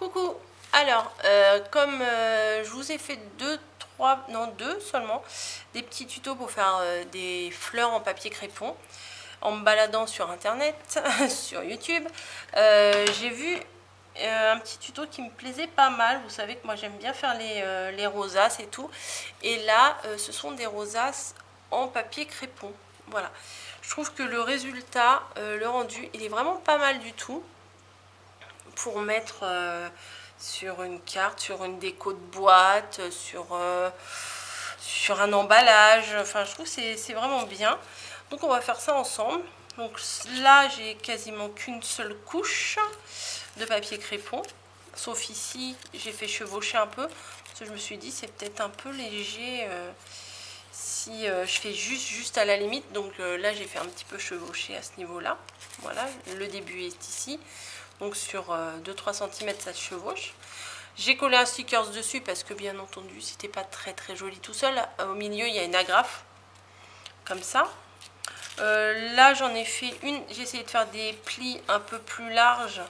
Coucou. Alors, comme je vous ai fait deux seulement, des petits tutos pour faire des fleurs en papier crépon, en me baladant sur internet, sur YouTube, j'ai vu un petit tuto qui me plaisait pas mal. Vous savez que moi j'aime bien faire les rosaces et tout. Et là, ce sont des rosaces en papier crépon. Voilà. Je trouve que le résultat, le rendu, il est vraiment pas mal du tout pour mettre sur une carte, sur une déco de boîte, sur un emballage. Enfin, je trouve que c'est vraiment bien. Donc on va faire ça ensemble. Donc là, j'ai quasiment qu'une seule couche de papier crépon. Sauf ici, j'ai fait chevaucher un peu. Parce que je me suis dit, c'est peut-être un peu léger si je fais juste à la limite. Donc là, j'ai fait un petit peu chevaucher à ce niveau-là. Voilà, le début est ici. Donc sur 2-3 cm, ça se chevauche. J'ai collé un stickers dessus parce que bien entendu, c'était pas très joli tout seul. Au milieu, il y a une agrafe. Comme ça. Là, j'en ai fait une. J'ai essayé de faire des plis un peu plus larges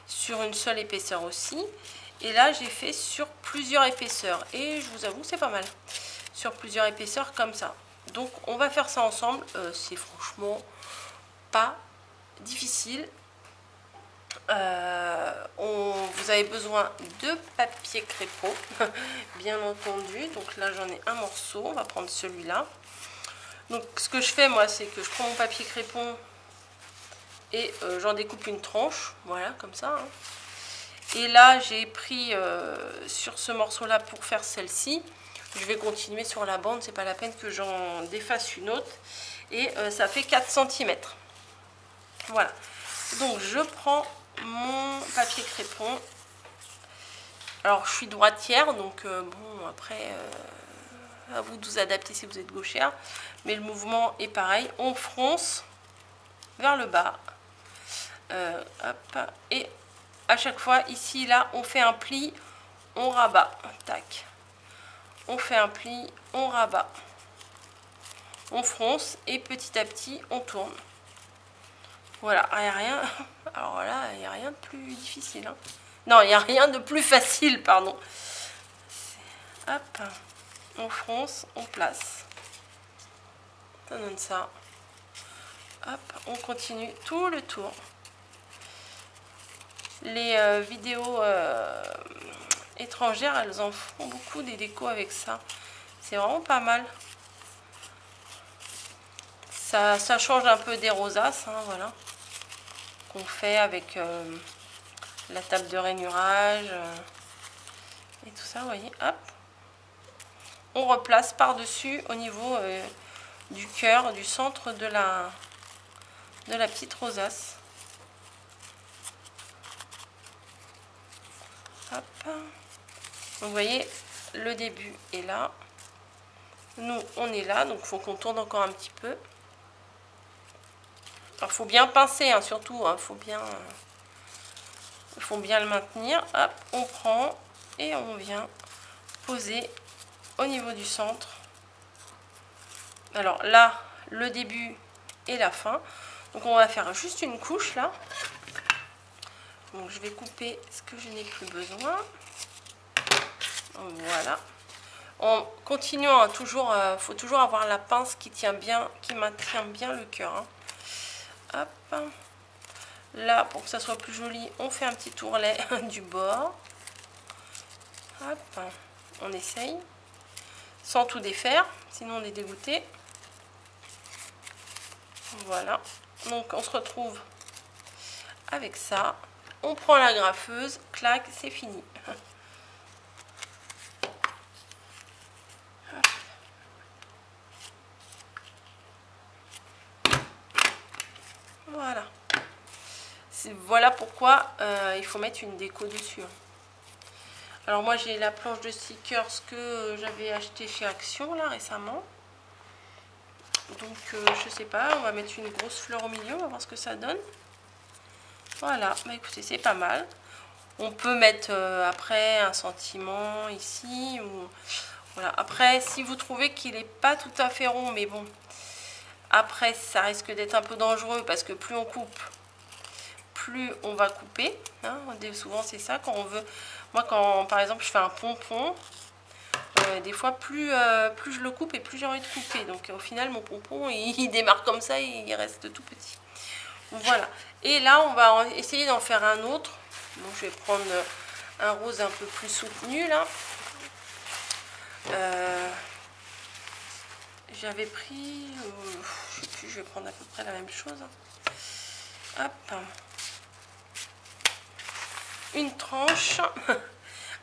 sur une seule épaisseur aussi. Et là, j'ai fait sur plusieurs épaisseurs. Et je vous avoue, c'est pas mal. Sur plusieurs épaisseurs comme ça. Donc, on va faire ça ensemble. C'est franchement pas difficile. Vous avez besoin de papier crépon, bien entendu. Donc là, j'en ai un morceau. On va prendre celui-là. Donc, ce que je fais, moi, c'est que je prends mon papier crépon et j'en découpe une tranche. Voilà, comme ça. Hein. Et là, j'ai pris sur ce morceau-là pour faire celle-ci. Je vais continuer sur la bande. C'est pas la peine que j'en défasse une autre. Et ça fait 4 cm. Voilà. Donc, je prends mon papier crépon. Alors je suis droitière, donc bon, après à vous de vous adapter si vous êtes gauchère, mais le mouvement est pareil. On fronce vers le bas, hop, et à chaque fois ici là on fait un pli, on rabat, tac, on fait un pli, on rabat, on fronce et petit à petit on tourne. Voilà, il n'y a rien. Alors là, il n'y a rien de plus difficile. Hein. Non, il n'y a rien de plus facile, pardon. Hop, on fronce, on place. Ça donne ça. Hop, on continue tout le tour. Les vidéos étrangères, elles en font beaucoup des décos avec ça. C'est vraiment pas mal. Ça change un peu des rosaces, hein, voilà. Qu'on fait avec la table de rainurage et tout ça, vous voyez, hop. On replace par-dessus au niveau du cœur, du centre de la petite rosace. Hop. Donc, vous voyez, le début est là. Nous, on est là, donc il faut qu'on tourne encore un petit peu. Alors, il faut bien pincer, hein, surtout, hein, faut bien le maintenir. Hop, on prend et on vient poser au niveau du centre. Alors là, le début et la fin. Donc on va faire juste une couche là. Donc je vais couper ce que je n'ai plus besoin. Voilà. En continuant, toujours, faut toujours avoir la pince qui tient bien, qui maintient bien le cœur. Hein. Hop. Là, pour que ça soit plus joli, on fait un petit tourlet du bord. Hop. On essaye. Sans tout défaire, sinon on est dégoûté. Voilà. Donc on se retrouve avec ça. On prend la graffeuse, clac, c'est fini. Voilà. Voilà pourquoi il faut mettre une déco dessus. Alors moi j'ai la planche de stickers que j'avais acheté chez Action là récemment. Donc je sais pas, on va mettre une grosse fleur au milieu, on va voir ce que ça donne. Voilà, bah écoutez, c'est pas mal. On peut mettre après un sentiment ici. Ou... Voilà. Après, si vous trouvez qu'il n'est pas tout à fait rond, mais bon, après ça risque d'être un peu dangereux parce que plus on coupe, plus on va couper. Hein. Souvent c'est ça quand on veut. Moi quand par exemple je fais un pompon, des fois plus je le coupe et plus j'ai envie de couper. Donc au final mon pompon il démarre comme ça et il reste tout petit. Voilà. Et là on va essayer d'en faire un autre. Donc je vais prendre un rose un peu plus soutenu là. J'avais pris, je sais plus, je vais prendre à peu près la même chose. Hop, une tranche.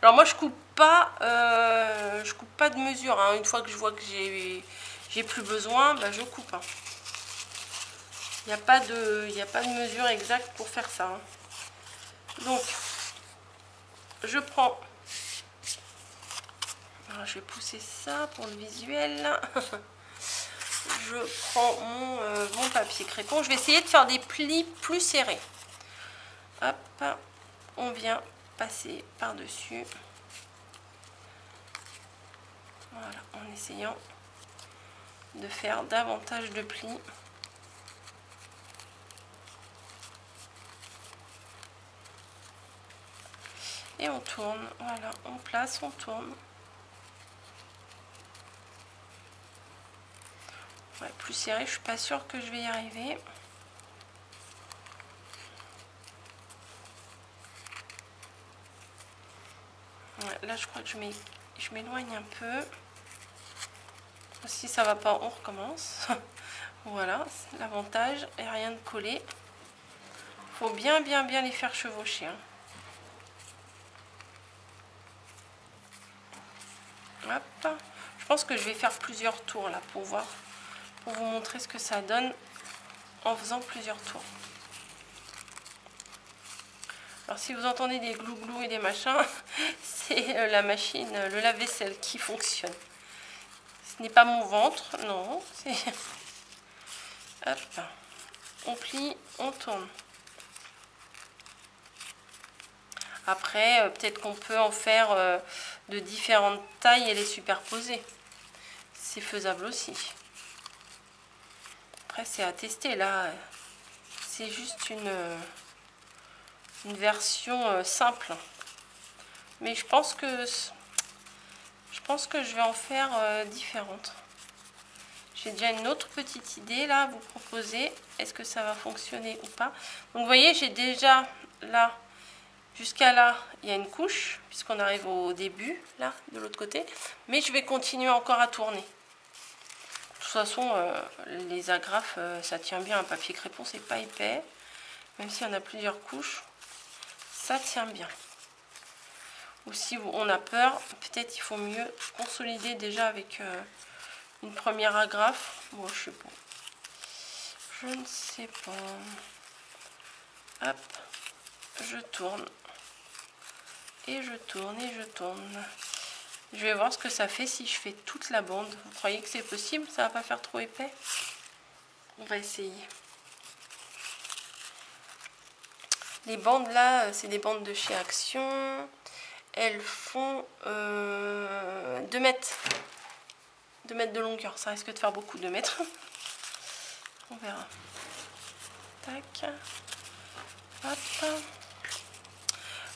Alors moi je coupe pas de mesure. Hein. Une fois que je vois que j'ai plus besoin, bah, je coupe. Hein. Il n'y a pas de mesure exacte pour faire ça. Hein. Donc je prends. Alors, je vais pousser ça pour le visuel. Je prends mon papier crépon. Je vais essayer de faire des plis plus serrés. Hop, on vient passer par-dessus. Voilà, en essayant de faire davantage de plis. Et on tourne. Voilà, on place, on tourne. Ouais, plus serré, je suis pas sûre que je vais y arriver. Ouais, là, je crois que je m'éloigne un peu. Si ça va pas, on recommence. Voilà, c'est l'avantage. Et rien de coller. Faut bien les faire chevaucher. Hein. Hop. Je pense que je vais faire plusieurs tours là pour voir, pour vous montrer ce que ça donne en faisant plusieurs tours. Alors si vous entendez des glou-glou et des machins, c'est la machine, le lave-vaisselle qui fonctionne. Ce n'est pas mon ventre, non. Hop, on plie, on tourne. Après, peut-être qu'on peut en faire de différentes tailles et les superposer. C'est faisable aussi. Après, c'est à tester. Là, c'est juste une version simple. Mais je pense que je vais en faire différentes. J'ai déjà une autre petite idée là à vous proposer. Est-ce que ça va fonctionner ou pas? Donc vous voyez, j'ai déjà là, jusqu'à là, il y a une couche, puisqu'on arrive au début, là, de l'autre côté. Mais je vais continuer encore à tourner. De toute façon, les agrafes, ça tient bien. Un papier crépon, c'est pas épais. Même s'il y en a plusieurs couches, ça tient bien. Ou si on a peur, peut-être il faut mieux consolider déjà avec une première agrafe. Bon, je sais pas. Je ne sais pas. Hop, je tourne. Et je tourne et je tourne. Je vais voir ce que ça fait si je fais toute la bande. Vous croyez que c'est possible? Ça va pas faire trop épais? On va essayer. Les bandes là, c'est des bandes de chez Action. Elles font 2 mètres. 2 mètres de longueur. Ça risque de faire beaucoup, 2 mètres. On verra. Tac. Hop.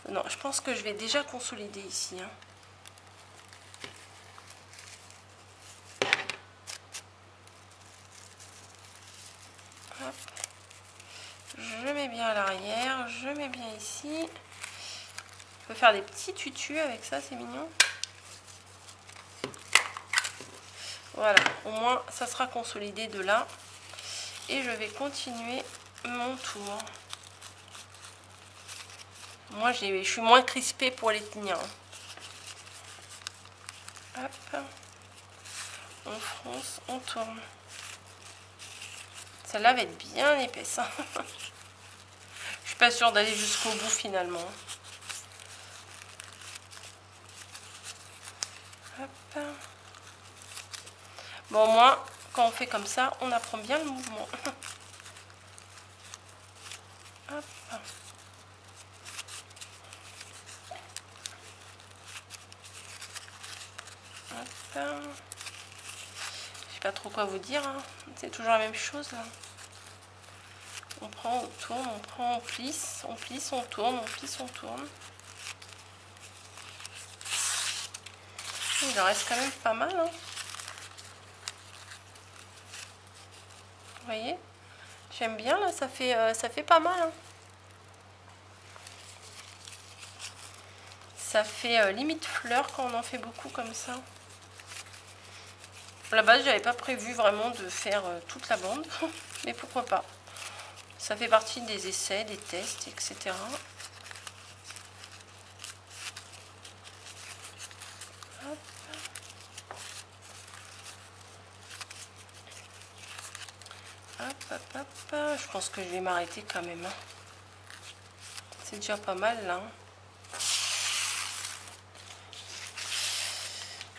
Non, je pense que je vais déjà consolider ici. Hein. Hop. Je mets bien à l'arrière, je mets bien ici. On peut faire des petits tutus avec ça, c'est mignon. Voilà, au moins ça sera consolidé de là. Et je vais continuer mon tour. Moi, je suis moins crispée pour les tenir. Hop. On fronce, on tourne. Celle-là va être bien épaisse. Hein. Je suis pas sûre d'aller jusqu'au bout finalement. Hop. Bon, au moins, quand on fait comme ça, on apprend bien le mouvement. Hop. Hop. Je sais pas trop quoi vous dire. Hein. C'est toujours la même chose là. On prend, on tourne, on prend, on plisse. On plisse, on tourne, on plisse, on tourne. Il en reste quand même pas mal. Hein. Vous voyez? J'aime bien là, ça fait pas mal. Hein. Ça fait limite fleur quand on en fait beaucoup comme ça. À la base, j'avais pas prévu vraiment de faire toute la bande, mais pourquoi pas. Ça fait partie des essais, des tests, etc. Hop. Hop, hop, hop. Je pense que je vais m'arrêter quand même. Hein. C'est déjà pas mal là. Hein.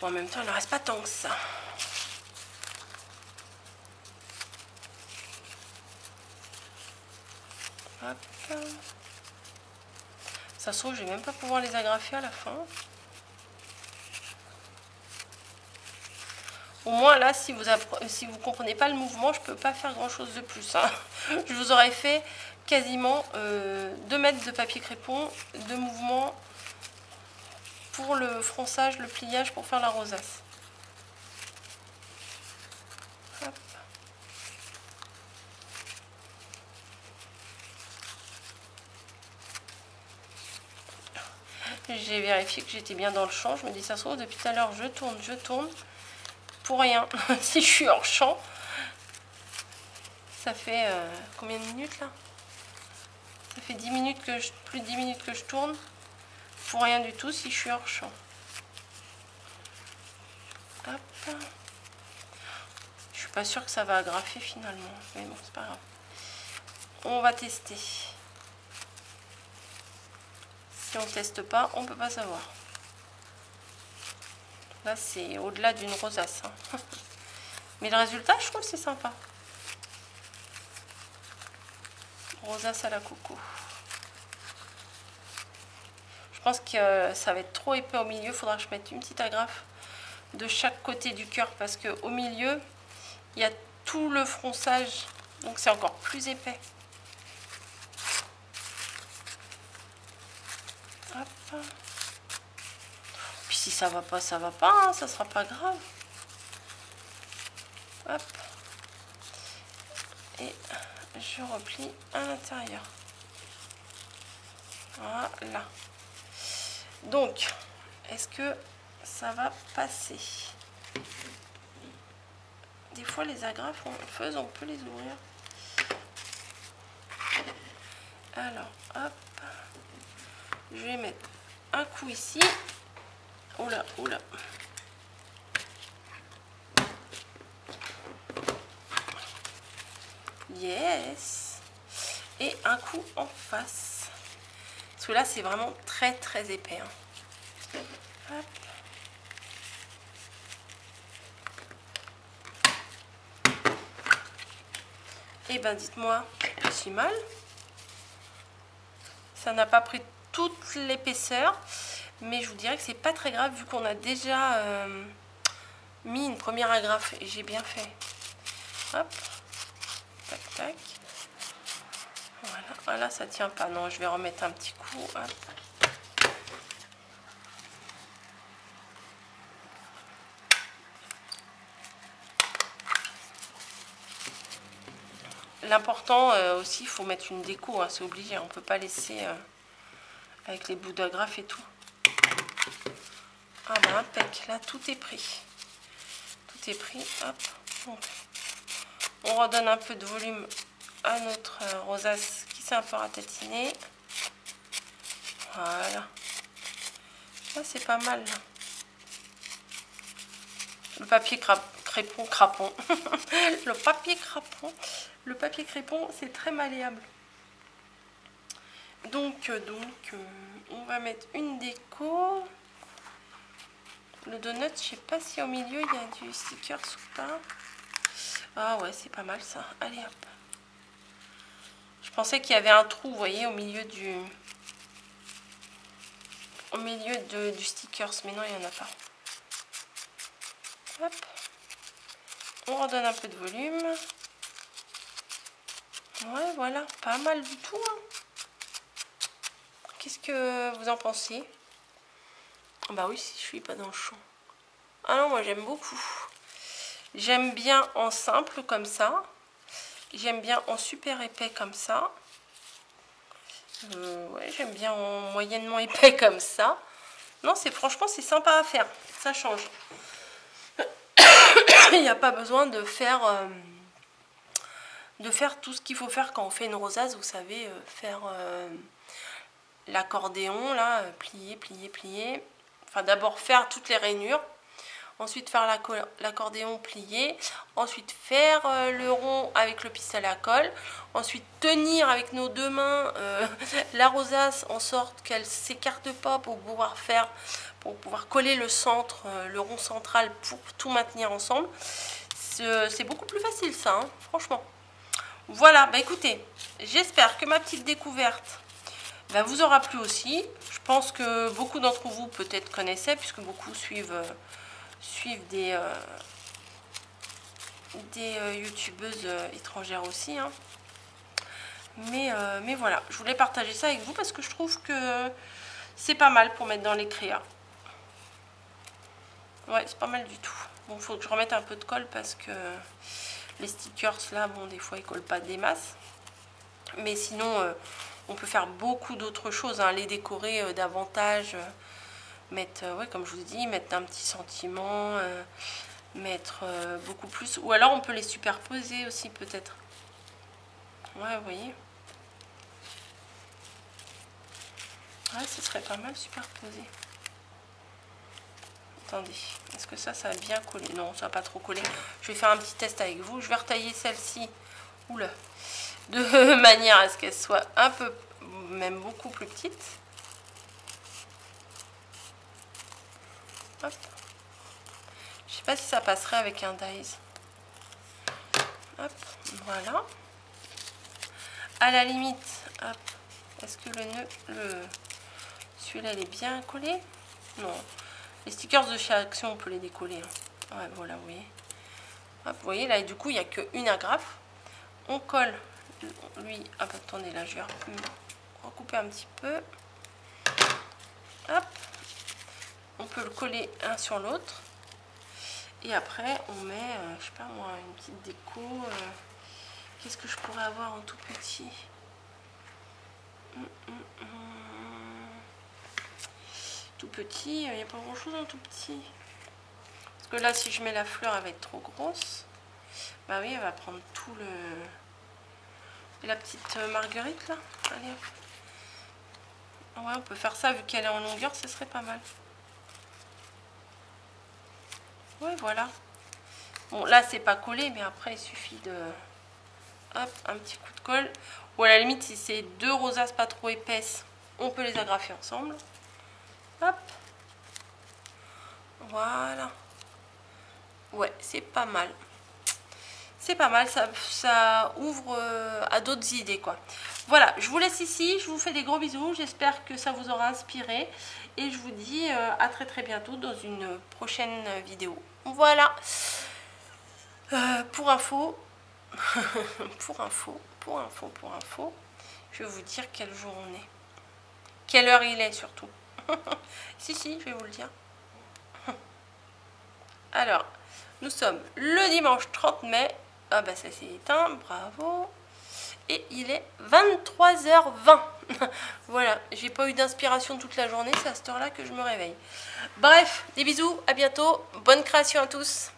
Bon, en même temps, il ne reste pas tant que ça. Hop. Ça se trouve, je vais même pas pouvoir les agrafer à la fin. Au moins là, si vous comprenez pas le mouvement, je peux pas faire grand chose de plus. Hein. Je vous aurais fait quasiment 2 mètres de papier crépon, de mouvement pour le fronçage, le pliage, pour faire la rosace. Hop. J'ai vérifié que j'étais bien dans le champ. Je me dis, ça se trouve, depuis tout à l'heure, je tourne. Pour rien. Si je suis hors champ, ça fait combien de minutes là? Ça fait 10 minutes plus de 10 minutes que je tourne. Pour rien du tout si je suis hors champ. Hop. Je suis pas sûre que ça va agrafer finalement. Mais bon, c'est pas grave. On va tester. Si on teste pas, on peut pas savoir. Là, c'est au-delà d'une rosace. Hein. Mais le résultat, je trouve que c'est sympa. Rosace à la coco. Je pense que ça va être trop épais au milieu. Il faudra que je mette une petite agrafe de chaque côté du cœur. Parce qu'au milieu, il y a tout le fronçage. Donc c'est encore plus épais. Hop. Puis si ça va pas, ça va pas. Hein, ça sera pas grave. Hop. Et je replie à l'intérieur. Voilà. Donc, est-ce que ça va passer? Des fois, les agrafes, on peut les ouvrir. Alors, hop. Je vais mettre un coup ici. Oula, oula. Yes. Et un coup en face. Parce que là, c'est vraiment très très épais. Hein. Hop. Et ben dites-moi, si mal. Ça n'a pas pris toute l'épaisseur. Mais je vous dirais que c'est pas très grave vu qu'on a déjà mis une première agrafe. Et j'ai bien fait. Hop. Tac, tac. Voilà. Ah là, ça tient pas. Non, je vais remettre un petit coup. Hop. L'important aussi, il faut mettre une déco. Hein, c'est obligé. On peut pas laisser avec les bouts d'agrafe et tout. Ah ben impec. Là, tout est pris. Tout est pris. Hop. Donc, on redonne un peu de volume à notre rosace qui s'est un peu ratatiner. Voilà. Là, c'est pas mal. Le papier crépon. Le papier crépon, c'est très malléable. Donc, on va mettre une déco. Le donut, je sais pas si au milieu il y a du stickers ou pas. Ah ouais, c'est pas mal ça. Allez hop. Je pensais qu'il y avait un trou, vous voyez, au milieu du stickers, mais non, il n'y en a pas. Hop. On redonne un peu de volume. Ouais, voilà, pas mal du tout. Hein. qu'est-ce que vous en pensez? Bah oui, si je suis pas dans le champ. Ah non, moi j'aime beaucoup. J'aime bien en simple comme ça. J'aime bien en super épais comme ça. Ouais, j'aime bien en moyennement épais comme ça. Non, franchement, c'est sympa à faire. Ça change. Il n'y a pas besoin de faire tout ce qu'il faut faire quand on fait une rosace. Vous savez, faire l'accordéon, là, plier, plier, plier. Enfin, d'abord faire toutes les rainures. Ensuite faire l'accordéon plié, ensuite faire le rond avec le pistolet à colle, ensuite tenir avec nos deux mains la rosace en sorte qu'elle s'écarte pas pour pouvoir coller le centre, le rond central pour tout maintenir ensemble. C'est beaucoup plus facile ça, hein, franchement. Voilà, bah écoutez, j'espère que ma petite découverte vous aura plu aussi. Je pense que beaucoup d'entre vous peut-être connaissaient puisque beaucoup suivent des youtubeuses étrangères aussi, hein. Mais voilà, je voulais partager ça avec vous parce que je trouve que c'est pas mal pour mettre dans les créas. Ouais, c'est pas mal du tout. Bon, faut que je remette un peu de colle parce que les stickers là, bon, des fois ils collent pas des masses. Mais sinon, on peut faire beaucoup d'autres choses, hein, les décorer davantage. Mettre, ouais, comme je vous dis, mettre un petit sentiment, mettre beaucoup plus. Ou alors on peut les superposer aussi peut-être. Ouais, vous voyez. Ouais, ce serait pas mal superposé. Attendez, est-ce que ça va bien coller? Non, ça va pas trop coller. Je vais faire un petit test avec vous. Je vais retailler celle-ci, oula, de manière à ce qu'elle soit un peu, même beaucoup plus petite. Hop. Je sais pas si ça passerait avec un dies. Hop, voilà. À la limite, hop, est-ce que le nœud, celui-là, il est bien collé? Non. Les stickers de chez Action, on peut les décoller, hein. Ouais, voilà, vous voyez. Hop, vous voyez, là, du coup, il n'y a qu'une agrafe. On colle, lui, hop, attendez, là, je vais recouper un petit peu. Hop. On peut le coller un sur l'autre. Et après, on met, je sais pas moi, une petite déco. Qu'est-ce que je pourrais avoir en tout petit? Tout petit, il n'y a pas grand chose en tout petit. Parce que là, si je mets la fleur, elle va être trop grosse. Bah oui, elle va prendre tout le... Et la petite marguerite là. Allez hop. Ouais, on peut faire ça, vu qu'elle est en longueur, ce serait pas mal. Ouais, voilà. Bon, là, c'est pas collé, mais après, il suffit de... Hop, un petit coup de colle. Ou à la limite, si c'est deux rosaces pas trop épaisses, on peut les agrafer ensemble. Hop. Voilà. Ouais, c'est pas mal. C'est pas mal, ça ouvre à d'autres idées, quoi. Voilà, je vous laisse ici, je vous fais des gros bisous. J'espère que ça vous aura inspiré. Et je vous dis à très très bientôt dans une prochaine vidéo. Voilà. Pour info, pour info, je vais vous dire quel jour on est. Quelle heure il est surtout. Si, je vais vous le dire. Alors, nous sommes le dimanche 30 mai. Ah bah ça s'est éteint, bravo. Et il est 23h20. Voilà, j'ai pas eu d'inspiration toute la journée, c'est à cette heure-là que je me réveille. Bref, des bisous, à bientôt. Bonne création à tous.